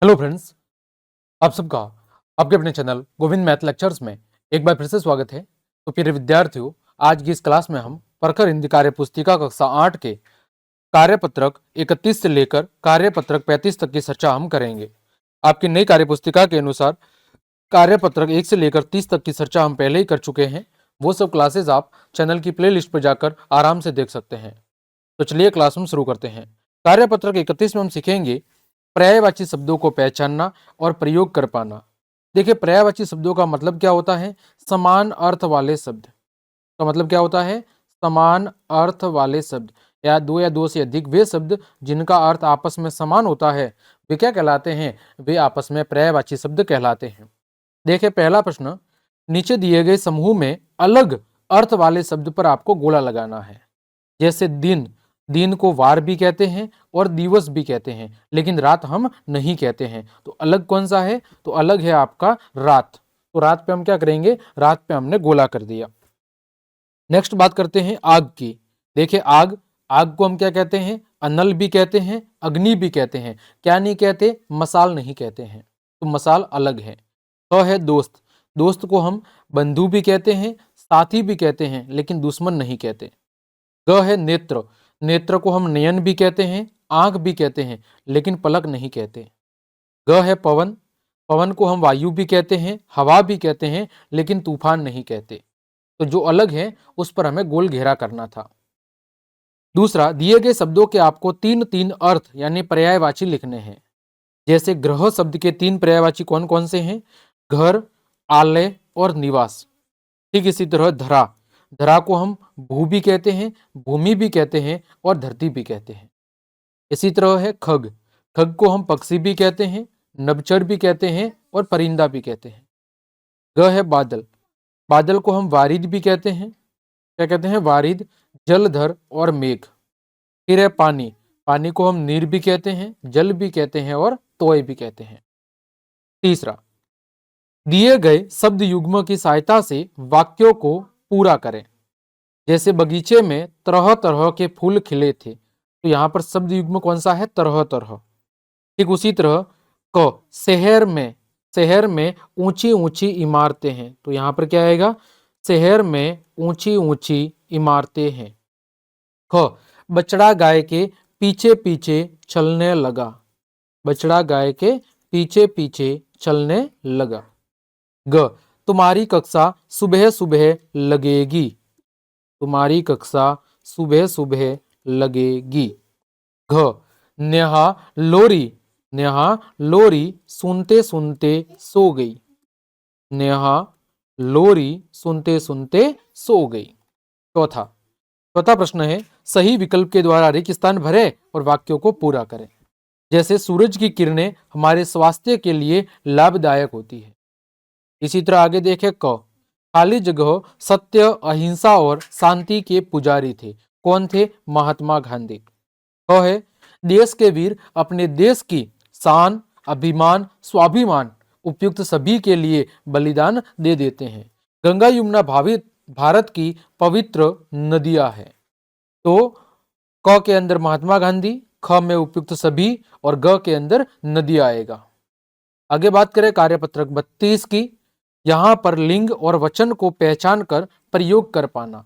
Hello friends, आप सबका आपके अपने चैनल गोविंद मैथ लेक्चर्स में एक बार फिर से स्वागत है। तो प्रिय विद्यार्थियों, आज की इस क्लास में हम प्रखर हिंदी कार्य पुस्तिका कक्षा 8 के कार्यपत्रक 31 से लेकर कार्यपत्रक 35 तक की चर्चा हम करेंगे। आपकी नई कार्य पुस्तिका के अनुसार कार्यपत्रक 1 से लेकर 30 तक की चर्चा हम पहले ही कर चुके हैं। वो सब क्लासेस आप चैनल की प्ले लिस्ट पर जाकर आराम से देख सकते हैं। तो चलिए क्लास हम शुरू करते हैं। कार्यपत्रक 31 में हम सीखेंगे पर्यायवाची शब्दों को पहचानना और प्रयोग कर पाना। देखिए, पर्यायवाची शब्दों का मतलब क्या होता है? समान अर्थ वाले शब्द का मतलब क्या होता है? समान अर्थ वाले शब्द या दो से अधिक वे शब्द जिनका अर्थ आपस में समान होता है, वे क्या कहलाते हैं? वे आपस में पर्यायवाची शब्द कहलाते हैं। देखिए, पहला प्रश्न, नीचे दिए गए समूह में अलग अर्थ वाले शब्द पर आपको गोला लगाना है। जैसे दिन, दिन को वार भी कहते हैं और दिवस भी कहते हैं, लेकिन रात हम नहीं कहते हैं। तो अलग कौन सा है? तो अलग है आपका रात। तो रात पे हम क्या करेंगे? रात पे हमने गोला कर दिया। नेक्स्ट बात करते हैं आग की। देखिए, आग, आग को हम क्या कहते हैं? अनल भी कहते हैं, अग्नि भी कहते हैं। क्या नहीं कहते? मसाल नहीं कहते हैं। तो मसाल अलग है। तो है दोस्त, दोस्त को हम बंधु भी कहते हैं, साथी भी कहते हैं, लेकिन दुश्मन नहीं कहते। ग है नेत्र, नेत्र को हम नयन भी कहते हैं, आंख भी कहते हैं, लेकिन पलक नहीं कहते। ग है पवन, पवन को हम वायु भी कहते हैं, हवा भी कहते हैं, लेकिन तूफान नहीं कहते। तो जो अलग है उस पर हमें गोल घेरा करना था। दूसरा, दिए गए शब्दों के आपको तीन तीन अर्थ यानी पर्यायवाची लिखने हैं। जैसे ग्रह शब्द के तीन पर्यायवाची कौन कौन से हैं? घर, आलय और निवास। ठीक इसी तरह धरा, धरा को हम भू भी कहते हैं, भूमि भी कहते हैं और धरती भी कहते हैं। इसी तरह है खग, खग को हम पक्षी भी कहते हैं, नभचर भी कहते हैं और परिंदा भी कहते हैं। ग है बादल, बादल को हम वारिद भी कहते हैं। क्या कहते हैं? वारिद, जलधर और मेघ। फिर है पानी, पानी को हम नीर भी कहते हैं, जल भी कहते हैं और तोय भी कहते हैं। तीसरा, दिए गए शब्द युग्म की सहायता से वाक्यों को पूरा करें। जैसे बगीचे में तरह तरह के फूल खिले थे, तो यहाँ पर शब्द युग्म कौन सा है? तरह तरह। ठीक उसी तरह क, शहर में, शहर में ऊंची ऊंची इमारतें हैं, तो यहाँ पर क्या आएगा? शहर में ऊंची ऊंची इमारतें हैं। ख, बछड़ा गाय के पीछे पीछे चलने लगा, बछड़ा गाय के पीछे पीछे चलने लगा। ग, तुम्हारी कक्षा सुबह सुबह लगेगी, तुम्हारी कक्षा सुबह सुबह लगेगी। घ, नेहा लोरी, नेहा लोरी सुनते सुनते सो गई, नेहा लोरी सुनते सुनते सो गई। चौथा, चौथा प्रश्न है, सही विकल्प के द्वारा रिक्त स्थान भरे और वाक्यों को पूरा करें। जैसे सूरज की किरणें हमारे स्वास्थ्य के लिए लाभदायक होती है। इसी तरह आगे देखें क, खाली जगह सत्य, अहिंसा और शांति के पुजारी थे। कौन थे? महात्मा गांधी। क है, देश के वीर अपने देश की शान, अभिमान, स्वाभिमान उपयुक्त सभी के लिए बलिदान दे देते हैं। गंगा यमुना भारत की पवित्र नदियां है। तो क के अंदर महात्मा गांधी, ख में उपयुक्त सभी और ग के अंदर नदी आएगा। आगे बात करें कार्यपत्रक 32 की। यहां पर लिंग और वचन को पहचान कर प्रयोग कर पाना।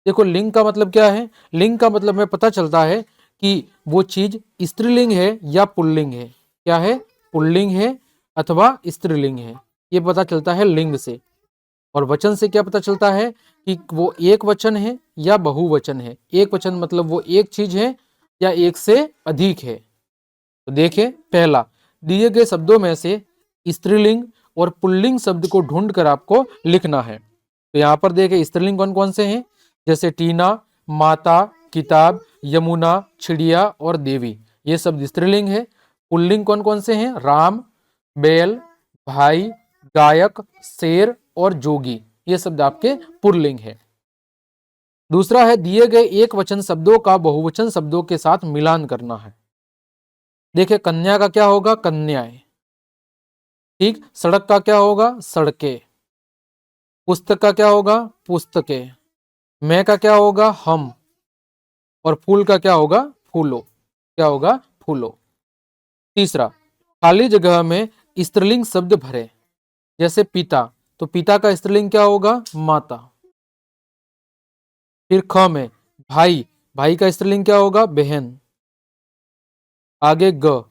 देखो, लिंग का मतलब क्या है? लिंग का मतलब में पता चलता है कि वो चीज स्त्रीलिंग है या पुल्लिंग है। क्या है? पुल्लिंग है अथवा स्त्रीलिंग है, ये पता चलता है लिंग से। और वचन से क्या पता चलता है कि वो एक वचन है या बहुवचन है। एक वचन मतलब वो एक चीज है या एक से अधिक है। तो देखिए, पहला, दिए गए शब्दों में से स्त्रीलिंग और पुल्लिंग शब्द को ढूंढकर आपको लिखना है। तो यहाँ पर देखिए, स्त्रीलिंग कौन कौन से हैं? जैसे टीना, माता, किताब, यमुना, चिड़िया और देवी, ये शब्द स्त्रीलिंग है। पुल्लिंग कौन कौन से हैं? राम, बैल, भाई, गायक, शेर और जोगी, ये शब्द आपके पुल्लिंग है। दूसरा है, दिए गए एक वचन शब्दों का बहुवचन शब्दों के साथ मिलान करना है। देखिए, कन्या का क्या होगा? कन्याएं। ठीक, सड़क का क्या होगा? सड़कें। पुस्तक का क्या होगा? पुस्तकें। मैं का क्या होगा? हम। और फूल का क्या होगा? फूलो। क्या होगा? फूलो। तीसरा, खाली जगह में स्त्रीलिंग शब्द भरे, जैसे पिता, तो पिता का स्त्रीलिंग क्या होगा? माता। फिर ख में भाई, भाई का स्त्रीलिंग क्या होगा? बहन। आगे ग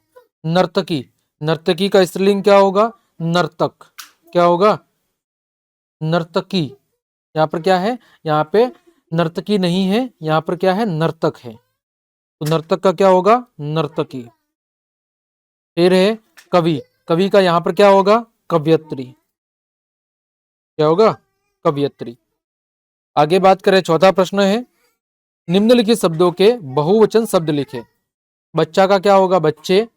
नर्तकी, नर्तकी का स्त्रीलिंग क्या होगा? नर्तक। क्या होगा? नर्तकी। यहाँ पर क्या है? यहाँ पे नर्तकी नहीं है, यहाँ पर क्या है? नर्तक है, तो नर्तक का क्या होगा? नर्तकी। फिर है कवि, कवि का यहाँ पर क्या होगा? कवयत्री। क्या होगा? कवयत्री। आगे बात करें, चौथा प्रश्न है, निम्नलिखित शब्दों के बहुवचन शब्द लिखे। बच्चा का क्या होगा? बच्चे,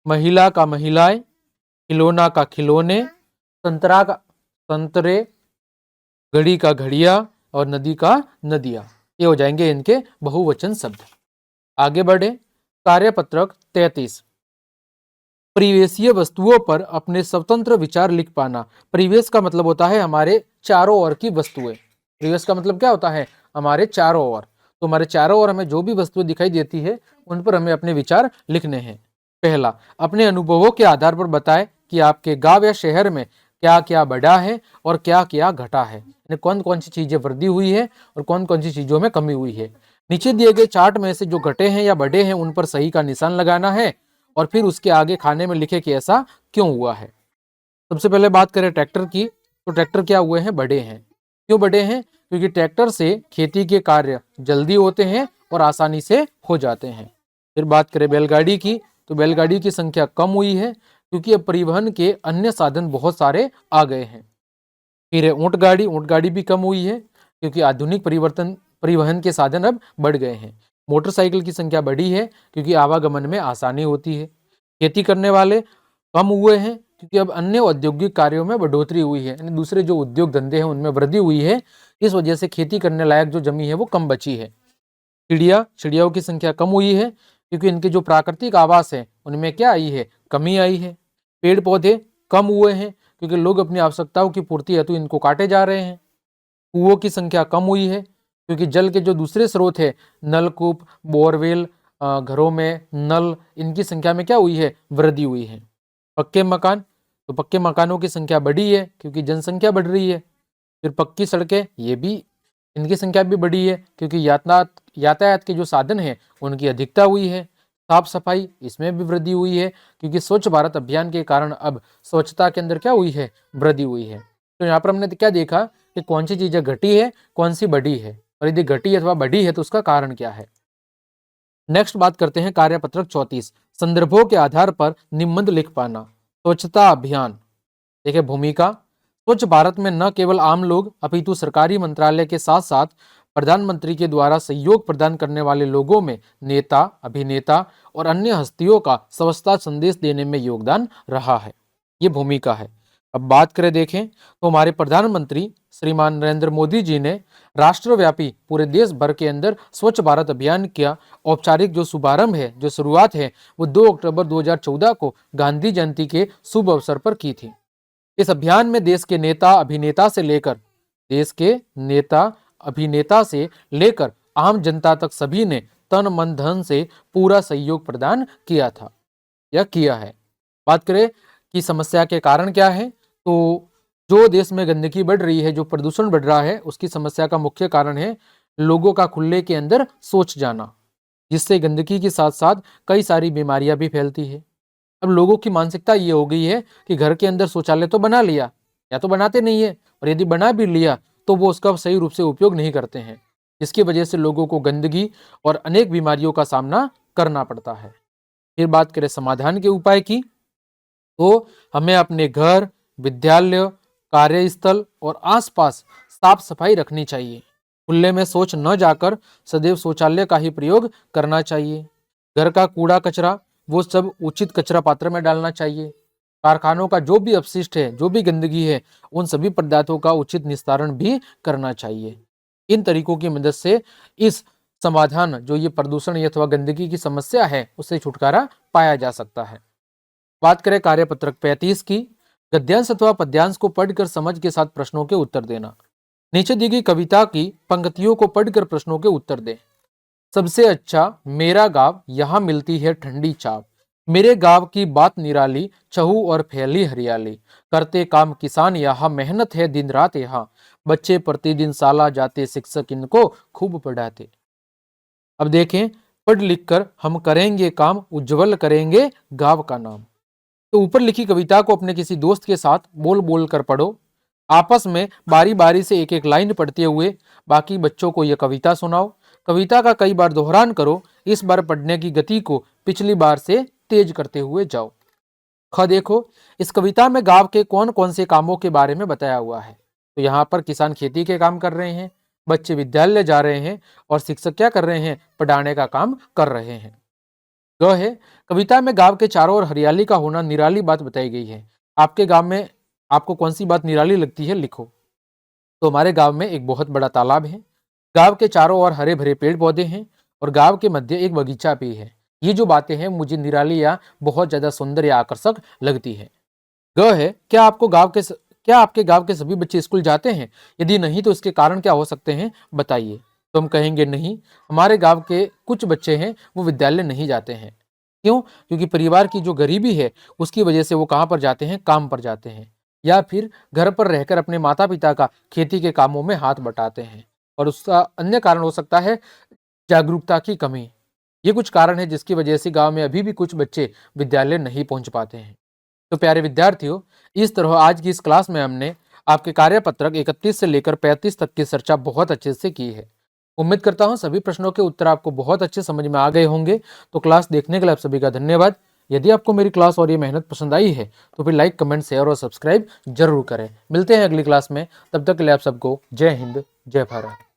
महिला का महिलाएं, खिलौना का खिलौने, संतरा का संतरे, घड़ी का घड़िया और नदी का नदिया। ये हो जाएंगे इनके बहुवचन शब्द। आगे बढ़े, कार्यपत्रक 33, परिवेशीय वस्तुओं पर अपने स्वतंत्र विचार लिख पाना। परिवेश का मतलब होता है हमारे चारों ओर की वस्तुएं। परिवेश का मतलब क्या होता है? हमारे चारों ओर। तो हमारे चारों ओर हमें जो भी वस्तुएं दिखाई देती है उन पर हमें अपने विचार लिखने हैं। पहला, अपने अनुभवों के आधार पर बताएं कि आपके गांव या शहर में क्या क्या बढ़ा है और क्या क्या घटा है, यानी कौन कौन सी चीजें वृद्धि हुई है और कौन कौन सी चीजों में कमी हुई है। नीचे दिए गए चार्ट में से जो घटे हैं या बढ़े हैं उन पर सही का निशान लगाना है और फिर उसके आगे खाने में लिखे कि ऐसा क्यों हुआ है। सबसे पहले बात करें ट्रैक्टर की, तो ट्रैक्टर क्या हुए हैं? बड़े हैं। क्यों बड़े हैं? क्योंकि ट्रैक्टर से खेती के कार्य जल्दी होते हैं और आसानी से हो जाते हैं। फिर बात करें बैलगाड़ी की, तो बैलगाड़ी की संख्या कम हुई है क्योंकि अब परिवहन के अन्य साधन बहुत सारे आ गए हैं। फिर है ऊंट गाड़ी, ऊंट गाड़ी भी कम हुई है क्योंकि आधुनिक परिवहन के साधन अब बढ़ गए हैं। मोटरसाइकिल की संख्या बढ़ी है क्योंकि आवागमन में आसानी होती है। खेती करने वाले कम हुए हैं क्योंकि अब अन्य औद्योगिक कार्यों में बढ़ोतरी हुई है, यानी दूसरे जो उद्योग धंधे हैं उनमें वृद्धि हुई है। इस वजह से खेती करने लायक जो जमीन है वो कम बची है। चिड़ियाओं की संख्या कम हुई है क्योंकि इनके जो प्राकृतिक आवास है उनमें क्या आई है? कमी आई है। पेड़ पौधे कम हुए हैं क्योंकि लोग अपनी आवश्यकताओं की पूर्ति हेतु इनको काटे जा रहे हैं। कुओं की संख्या कम हुई है क्योंकि जल के जो दूसरे स्रोत है, नलकूप, बोरवेल, घरों में नल, इनकी संख्या में क्या हुई है? वृद्धि हुई है। पक्के मकान, तो पक्के मकानों की संख्या बढ़ी है क्योंकि जनसंख्या बढ़ रही है। फिर पक्की सड़कें, ये भी इनकी संख्या भी बढ़ी है क्योंकि यातायात के जो साधन हैं उनकी अधिकता हुई है। साफ सफाई, इसमें भी वृद्धि हुई है क्योंकि स्वच्छ भारत अभियान के कारण अब स्वच्छता के अंदर क्या हुई है? वृद्धि हुई है। तो यहाँ पर हमने क्या देखा कि कौन सी चीजें घटी है, कौन सी बढ़ी है, और यदि घटी अथवा बढ़ी है तो उसका कारण क्या है। नेक्स्ट बात करते हैं कार्यपत्रक 34, संदर्भों के आधार पर निबंध लिख पाना। स्वच्छता अभियान, देखिए भूमिका, स्वच्छ भारत में न केवल आम लोग अपितु सरकारी मंत्रालय के साथ साथ प्रधानमंत्री के द्वारा सहयोग प्रदान करने वाले लोगों में नेता, अभिनेता और अन्य हस्तियों का स्वच्छता संदेश देने में योगदान रहा है। ये भूमिका है। अब बात करें, देखें तो हमारे प्रधानमंत्री श्रीमान नरेंद्र मोदी जी ने राष्ट्रव्यापी पूरे देश भर के अंदर स्वच्छ भारत अभियान का औपचारिक जो शुभारंभ है, जो शुरुआत है, वो 2 अक्टूबर 2014 को गांधी जयंती के शुभ अवसर पर की थी। इस अभियान में देश के नेता अभिनेता से लेकर आम जनता तक सभी ने तन मन धन से पूरा सहयोग प्रदान किया था या किया है। बात करें कि समस्या के कारण क्या है, तो जो देश में गंदगी बढ़ रही है, जो प्रदूषण बढ़ रहा है, उसकी समस्या का मुख्य कारण है लोगों का खुले के अंदर शौच जाना, जिससे गंदगी के साथ साथ कई सारी बीमारियां भी फैलती है। अब लोगों की मानसिकता ये हो गई है कि घर के अंदर शौचालय तो बना लिया, या तो बनाते नहीं है, और यदि बना भी लिया तो वो उसका सही रूप से उपयोग नहीं करते हैं, जिसकी वजह से लोगों को गंदगी और अनेक बीमारियों का सामना करना पड़ता है। फिर बात करें समाधान के उपाय की, तो हमें अपने घर, विद्यालय, कार्यस्थल और आसपास साफ सफाई रखनी चाहिए। खुले में शौच न जाकर सदैव शौचालय का ही प्रयोग करना चाहिए। घर का कूड़ा कचरा वो सब उचित कचरा पात्र में डालना चाहिए। कारखानों का जो भी अपशिष्ट है, जो भी गंदगी है, उन सभी पदार्थों का उचित निस्तारण भी करना चाहिए। इन तरीकों की मदद से इस समाधान, जो ये प्रदूषण अथवा गंदगी की समस्या है, उससे छुटकारा पाया जा सकता है। बात करें कार्यपत्रक 35 की, गद्यांश अथवा पद्यांश को पढ़कर समझ के साथ प्रश्नों के उत्तर देना। नीचे दी गई कविता की पंक्तियों को पढ़कर प्रश्नों के उत्तर दें। सबसे अच्छा मेरा गाँव, यहाँ मिलती है ठंडी चाप, मेरे गांव की बात निराली, चहु और फैली हरियाली, करते काम किसान यहाँ, मेहनत है दिन रात यहाँ, बच्चे प्रतिदिन शाला जाते, शिक्षक इनको खूब पढ़ाते। अब देखें, पढ़ लिख कर हम करेंगे काम, उज्जवल करेंगे गांव का नाम। तो ऊपर लिखी कविता को अपने किसी दोस्त के साथ बोल बोल कर पढ़ो। आपस में बारी बारी से एक एक लाइन पढ़ते हुए बाकी बच्चों को यह कविता सुनाओ। कविता का कई बार दोहरान करो। इस बार पढ़ने की गति को पिछली बार से तेज करते हुए जाओ। ख देखो, इस कविता में गांव के कौन कौन से कामों के बारे में बताया हुआ है। तो यहाँ पर किसान खेती के काम कर रहे हैं, बच्चे विद्यालय जा रहे हैं और शिक्षक क्या कर रहे हैं, पढ़ाने का काम कर रहे हैं। ग है, कविता में गांव के चारों ओर हरियाली का होना निराली बात बताई गई है। आपके गांव में आपको कौन सी बात निराली लगती है, लिखो। तो हमारे गांव में एक बहुत बड़ा तालाब है, गांव के चारों ओर हरे भरे पेड़ पौधे हैं और गांव के मध्य एक बगीचा भी है। ये जो बातें हैं मुझे निराली या बहुत ज्यादा सुंदर या आकर्षक लगती है। ग है, क्या आपके गांव के सभी बच्चे स्कूल जाते हैं? यदि नहीं तो इसके कारण क्या हो सकते हैं, बताइए। तो हम कहेंगे नहीं, हमारे गांव के कुछ बच्चे हैं वो विद्यालय नहीं जाते हैं। क्यों? क्योंकि परिवार की जो गरीबी है उसकी वजह से वो कहाँ पर जाते हैं, काम पर जाते हैं, या फिर घर पर रहकर अपने माता पिता का खेती के कामों में हाथ बटाते हैं। और उसका अन्य कारण हो सकता है जागरूकता की कमी। ये कुछ कारण है जिसकी वजह से गांव में अभी भी कुछ बच्चे विद्यालय नहीं पहुंच पाते हैं। तो प्यारे विद्यार्थियों, इस तरह आज की इस क्लास में हमने आपके कार्यपत्रक 31 से लेकर 35 तक की चर्चा बहुत अच्छे से की है। उम्मीद करता हूं सभी प्रश्नों के उत्तर आपको बहुत अच्छे समझ में आ गए होंगे। तो क्लास देखने के लिए आप सभी का धन्यवाद। यदि आपको मेरी क्लास और ये मेहनत पसंद आई है तो फिर लाइक, कमेंट, शेयर और सब्सक्राइब जरूर करें। मिलते हैं अगली क्लास में, तब तक के लिए आप सबको जय हिंद, जय भारत।